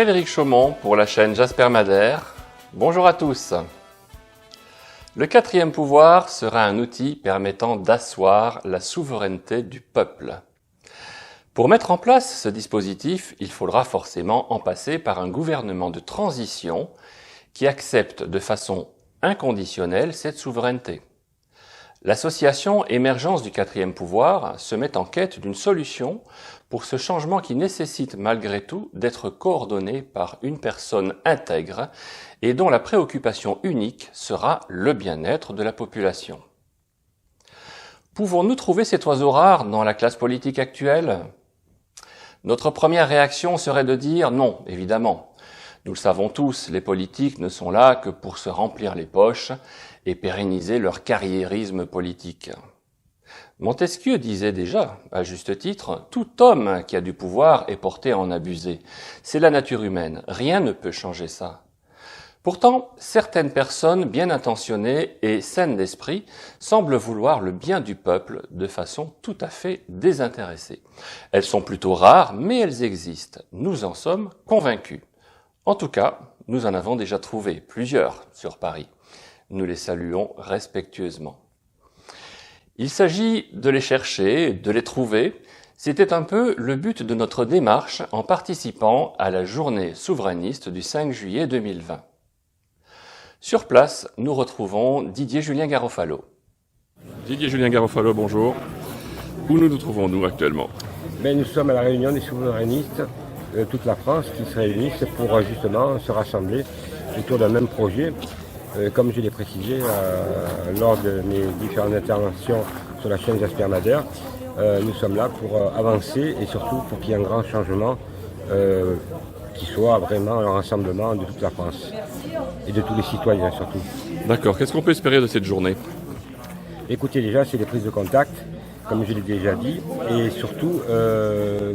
Frédéric Chaumont pour la chaîne Jasper Madère. Bonjour à tous. Le quatrième pouvoir sera un outil permettant d'asseoir la souveraineté du peuple. Pour mettre en place ce dispositif, il faudra forcément en passer par un gouvernement de transition qui accepte de façon inconditionnelle cette souveraineté. L'association Émergence du quatrième pouvoir se met en quête d'une solution pour ce changement qui nécessite malgré tout d'être coordonné par une personne intègre et dont la préoccupation unique sera le bien-être de la population. Pouvons-nous trouver cet oiseau rare dans la classe politique actuelle ? Notre première réaction serait de dire non, évidemment. Nous le savons tous, les politiques ne sont là que pour se remplir les poches et pérenniser leur carriérisme politique. Montesquieu disait déjà, à juste titre, « Tout homme qui a du pouvoir est porté à en abuser. C'est la nature humaine, rien ne peut changer ça. » Pourtant, certaines personnes bien intentionnées et saines d'esprit semblent vouloir le bien du peuple de façon tout à fait désintéressée. Elles sont plutôt rares, mais elles existent. Nous en sommes convaincus. En tout cas, nous en avons déjà trouvé plusieurs sur Paris. Nous les saluons respectueusement. Il s'agit de les chercher, de les trouver. C'était un peu le but de notre démarche en participant à la journée souverainiste du 5 juillet 2020. Sur place, nous retrouvons Didier Julien Garofalo. Didier Julien Garofalo, bonjour. Où nous trouvons-nous actuellement ? Nous sommes à la réunion des souverainistes de toute la France qui se réunissent pour justement se rassembler autour d'un même projet. Comme je l'ai précisé lors de mes différentes interventions sur la chaîne Jasper Madère, nous sommes là pour avancer et surtout pour qu'il y ait un grand changement qui soit vraiment un rassemblement de toute la France et de tous les citoyens surtout. D'accord, qu'est-ce qu'on peut espérer de cette journée ? Écoutez, déjà c'est des prises de contact, comme je l'ai déjà dit, et surtout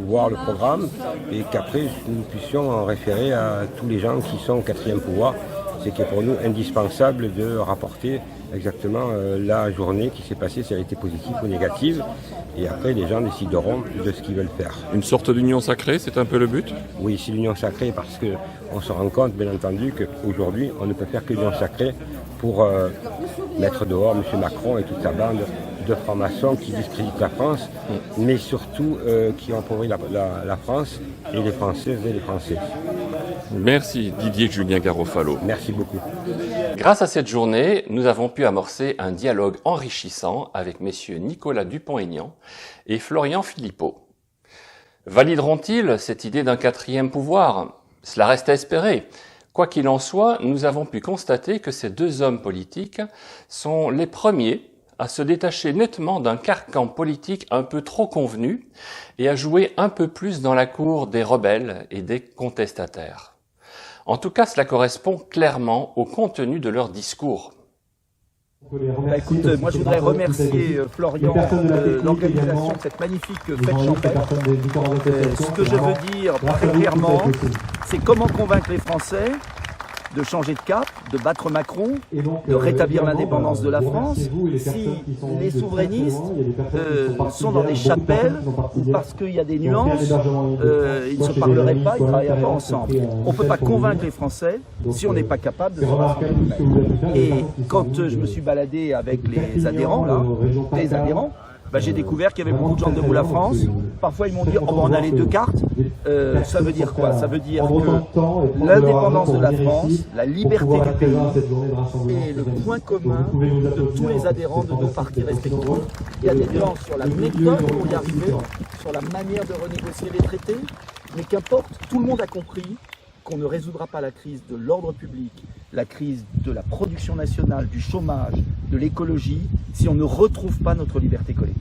voir le programme et qu'après nous puissions en référer à tous les gens qui sont au quatrième pouvoir. C'est qu'il est pour nous indispensable de rapporter exactement la journée qui s'est passée, si elle a été positive ou négative. Et après, les gens décideront de ce qu'ils veulent faire. Une sorte d'union sacrée, c'est un peu le but ? Oui, c'est l'union sacrée parce qu'on se rend compte, bien entendu, qu'aujourd'hui, on ne peut faire que l'union sacrée pour mettre dehors M. Macron et toute sa bande de francs-maçons qui discréditent la France, mais surtout qui ont appauvri la France et les Françaises et les Français. Merci Didier Julien Garofalo. Merci beaucoup. Grâce à cette journée, nous avons pu amorcer un dialogue enrichissant avec messieurs Nicolas Dupont-Aignan et Florian Philippot. Valideront-ils cette idée d'un quatrième pouvoir ? Cela reste à espérer. Quoi qu'il en soit, nous avons pu constater que ces deux hommes politiques sont les premiers à se détacher nettement d'un carcan politique un peu trop convenu et à jouer un peu plus dans la cour des rebelles et des contestataires. En tout cas, cela correspond clairement au contenu de leur discours. Écoute, moi je voudrais remercier Florian de l'organisation de cette magnifique fête champêtre. Ce que je veux dire très clairement, c'est comment convaincre les Français de changer de cap, de battre Macron, de rétablir l'indépendance de la France, si les souverainistes sont dans des chapelles, parce qu'il y a des nuances, ils ne se parleraient pas, ils ne travailleraient pas ensemble. On ne peut pas convaincre les Français si on n'est pas capable de se rassembler nous-mêmes. Et quand je me suis baladé avec les adhérents, j'ai découvert qu'il y avait beaucoup de gens de Debout la France. Parfois, ils m'ont dit « on a les deux cartes ». Ça veut dire quoi ? Ça veut dire que l'indépendance de la France, la liberté du pays est le point commun de tous les adhérents de nos partis respectifs. Il y a des gens sur la méthode pour y arriver, sur la manière de renégocier les traités, mais qu'importe, tout le monde a compris qu'on ne résoudra pas la crise de l'ordre public, la crise de la production nationale, du chômage, de l'écologie, si on ne retrouve pas notre liberté collective.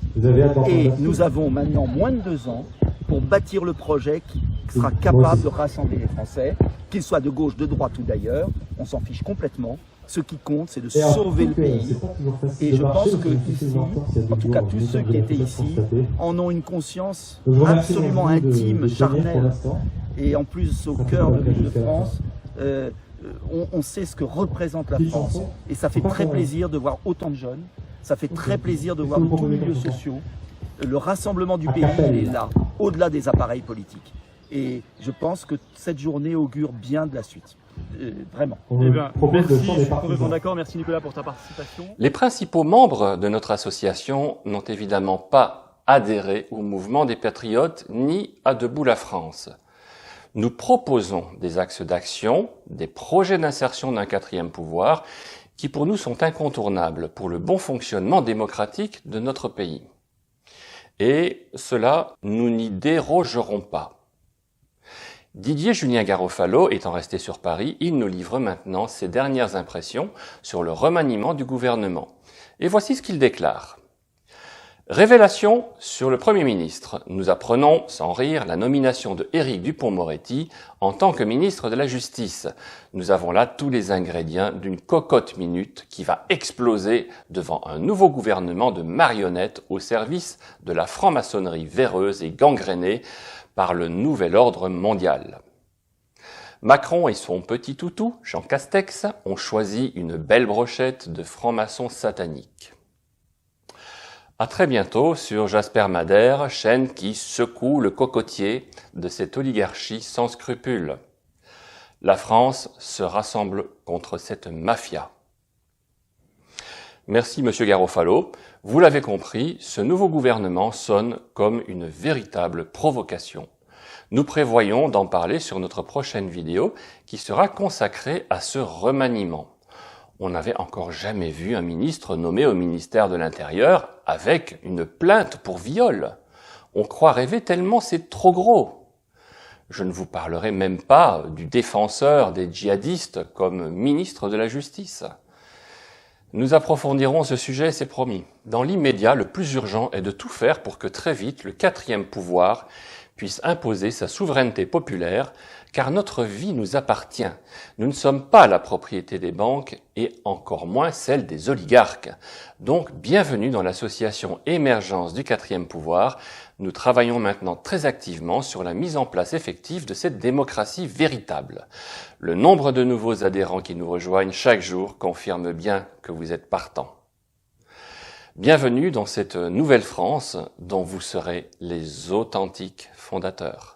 Et nous avons maintenant moins de 2 ans pour bâtir le projet qui sera capable de rassembler les Français, qu'ils soient de gauche, de droite ou d'ailleurs, on s'en fiche complètement. Ce qui compte, c'est de sauver le pays. Et je pense que ici, en tout cas tous ceux qui étaient ici, en ont une conscience absolument intime, charnelle, et en plus au cœur de l'île de France. On sait ce que représente la France. Et ça fait très plaisir de voir autant de jeunes, ça fait très plaisir de voir tous les milieux sociaux. Le rassemblement du pays, il est là, au-delà des appareils politiques. Et je pense que cette journée augure bien de la suite. Vraiment. Complètement d'accord. Merci Nicolas pour ta participation. Les principaux membres de notre association n'ont évidemment pas adhéré au mouvement des Patriotes ni à Debout la France. Nous proposons des axes d'action, des projets d'insertion d'un quatrième pouvoir qui pour nous sont incontournables pour le bon fonctionnement démocratique de notre pays. Et cela, nous n'y dérogerons pas. Didier Julien Garofalo étant resté sur Paris, il nous livre maintenant ses dernières impressions sur le remaniement du gouvernement. Et voici ce qu'il déclare. Révélation sur le Premier ministre. Nous apprenons, sans rire, la nomination de Éric Dupond-Moretti en tant que ministre de la Justice. Nous avons là tous les ingrédients d'une cocotte minute qui va exploser devant un nouveau gouvernement de marionnettes au service de la franc-maçonnerie véreuse et gangrénée par le nouvel ordre mondial. Macron et son petit toutou, Jean Castex, ont choisi une belle brochette de francs-maçons sataniques. À très bientôt sur Jasper Madère, chaîne qui secoue le cocotier de cette oligarchie sans scrupules. La France se rassemble contre cette mafia. Merci Monsieur Garofalo. Vous l'avez compris, ce nouveau gouvernement sonne comme une véritable provocation. Nous prévoyons d'en parler sur notre prochaine vidéo qui sera consacrée à ce remaniement. On n'avait encore jamais vu un ministre nommé au ministère de l'Intérieur avec une plainte pour viol. On croit rêver tellement c'est trop gros. Je ne vous parlerai même pas du défenseur des djihadistes comme ministre de la Justice. Nous approfondirons ce sujet, c'est promis. Dans l'immédiat, le plus urgent est de tout faire pour que très vite le quatrième pouvoir puisse imposer sa souveraineté populaire, car notre vie nous appartient. Nous ne sommes pas la propriété des banques et encore moins celle des oligarques. Donc, bienvenue dans l'association Émergence du quatrième pouvoir. Nous travaillons maintenant très activement sur la mise en place effective de cette démocratie véritable. Le nombre de nouveaux adhérents qui nous rejoignent chaque jour confirme bien que vous êtes partants. Bienvenue dans cette nouvelle France dont vous serez les authentiques fondateurs.